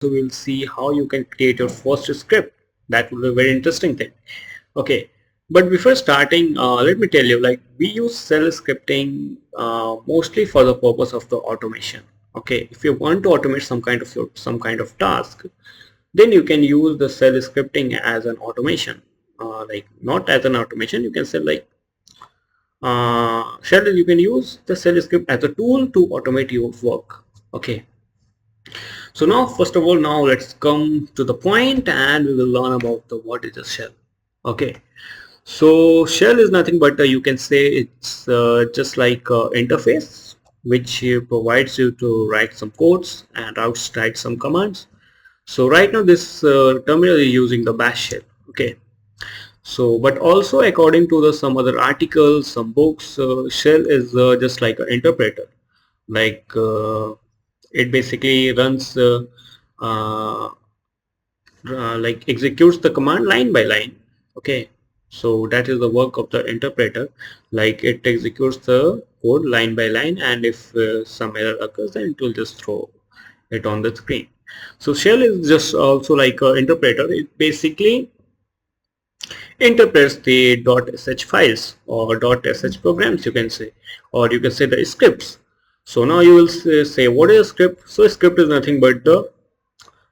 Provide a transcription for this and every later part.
So we'll see how you can create your first script. That will be a very interesting thing. Okay, but before starting, let me tell you, like, we use shell scripting mostly for the purpose of the automation. Okay, if you want to automate some kind of task, then you can use the shell scripting as an automation. Like, not as an automation, you can say, like, shell, you can use the shell script as a tool to automate your work. Okay, so now first of all, now let's come to the point and we will learn about the what is a shell. Okay, so shell is nothing but you can say it's just like interface which provides you to write some codes and write some commands. So right now this terminal is using the bash shell. Okay, so but also according to the some other articles, some books, shell is just like an interpreter. Like it basically runs uh, like executes the command line by line. Okay, so that is the work of the interpreter. Like it executes the code line by line, and if some error occurs, then it will just throw it on the screen. So shell is just also like an interpreter. It basically interprets the .sh files or .sh programs, you can say, or you can say the scripts. So now you will say what is a script? So a script is nothing but the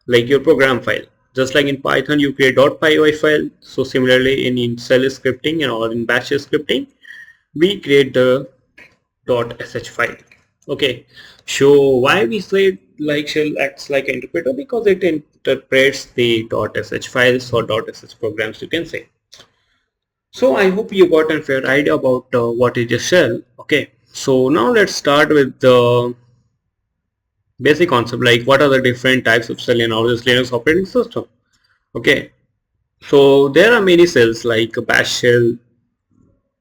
like your program file. Just like in Python you create .py file, so similarly in shell scripting or in bash scripting we create the .sh file. Okay, so why we say like shell acts like an interpreter? Because it interprets the .sh files or .sh programs, you can say. So I hope you got a fair idea about what is a shell. Okay, so now let's start with the basic concept, like what are the different types of shell in our Linux operating system. Okay, so there are many shells like bash shell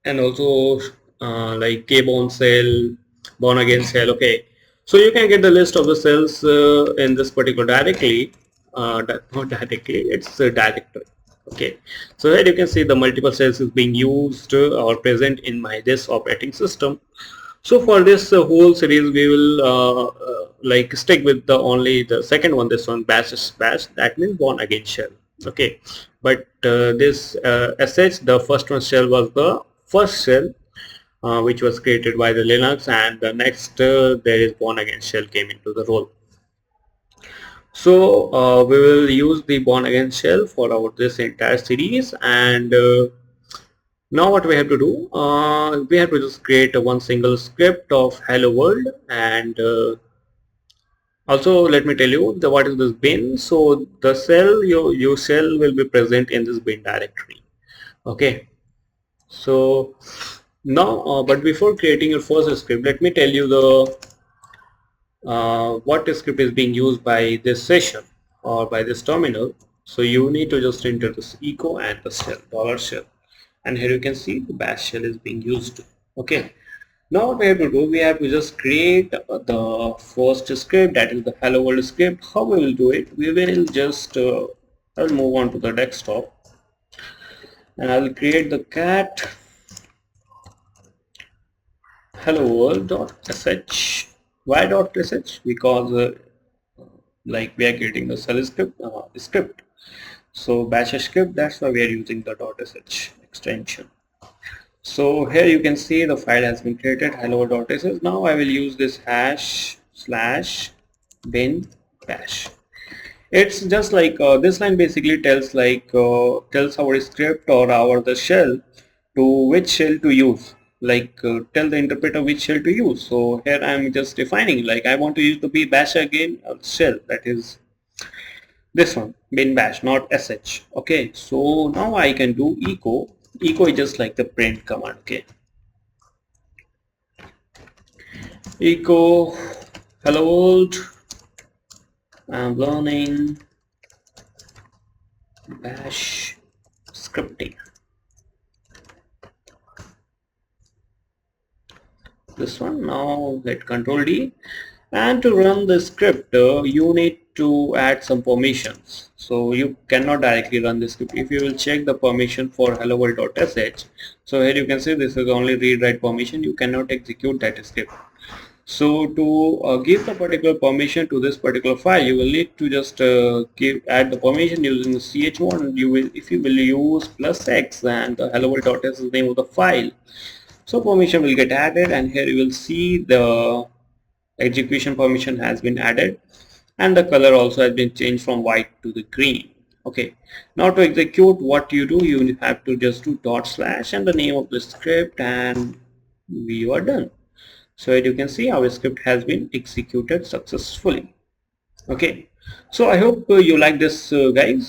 and also like kbone shell, born again shell. Okay, so you can get the list of the shells in this particular directly, not directly, it's a directory. Okay, so here you can see the multiple shells is being used or present in my this operating system. So for this whole series we will like stick with the only the second one, this one bash is bash, that means born again shell. Okay, but this sh, the first one shell was the first shell which was created by the Linux, and the next there is born again shell came into the role. So we will use the born again shell for our this entire series, and now what we have to do, we have to just create a one single script of hello world, and also let me tell you the what is this bin. So the shell, your shell will be present in this bin directory. Okay, so now but before creating your first script, let me tell you the what script is being used by this session or by this terminal. So you need to just enter this echo and the shell, $shell, and here you can see the bash shell is being used. Okay, now what we have to do, we have to just create the first script, that is the hello world script. How we will do it? We will just I'll move on to the desktop and I will create the cat hello world.sh. Why .sh? Because like we are creating the shell script. So bash script, that's why we are using the .sh extension. So here you can see the file has been created, hello.sh. Now I will use this /bin bash. It's just like this line basically tells like tells our script or our the shell to which shell to use, like tell the interpreter which shell to use. So here I am just defining, like I want to use the bash again shell, that is this one, bin bash, not sh. Okay, so now I can do echo. Echo is just like the print command. Okay, echo hello world, I'm learning bash scripting. This one. Now hit Control D, and to run the script you need to add some permissions. So you cannot directly run the script. If you will check the permission for hello world.sh, so here you can see this is only read write permission, you cannot execute that script. So to give the particular permission to this particular file, you will need to just add the permission using the chmod. You will, if you will use +x, and the hello world.s is the name of the file, so permission will get added, and here you will see the execution permission has been added, and the color also has been changed from white to the green. Okay, now to execute, what you do, you have to just do // and the name of the script, and we are done. So as you can see, our script has been executed successfully. Okay, so I hope you like this, guys.